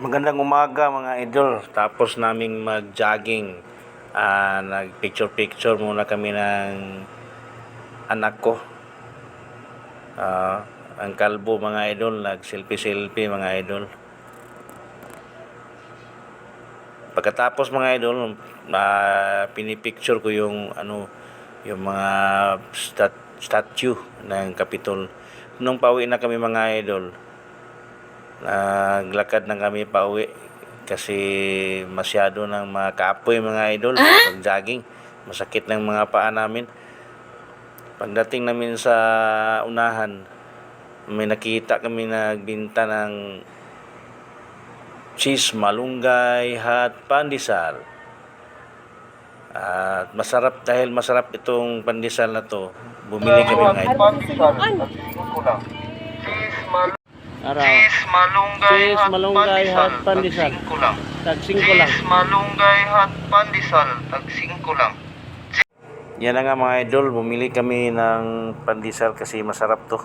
Magandang umaga mga idol. Tapos naming mag-jogging. Nag-picture-picture muna kami ng anak ko. Ang kalbo mga idol. Nag-selfie-selfie mga idol. Pagkatapos mga idol, pinipicture ko yung yung mga statue ng Capitol. Nung pauwi na kami mga idol, naglakad na kami pauwi kasi masyado ng mga kaapoy mga idol pag jogging, masakit ng mga paa namin. Pagdating namin sa unahan, may nakita kami nagbinta ng cheese, malunggay, at pandesal. At masarap, dahil masarap itong pandesal na to, bumili kami ng idol. Cheese, malunggay, at pandesal. Tag 5 lang. Cheese, malunggay, at pandesal. Tag 5 lang. Yan na nga mga idol, bumili kami ng pandesal kasi masarap to.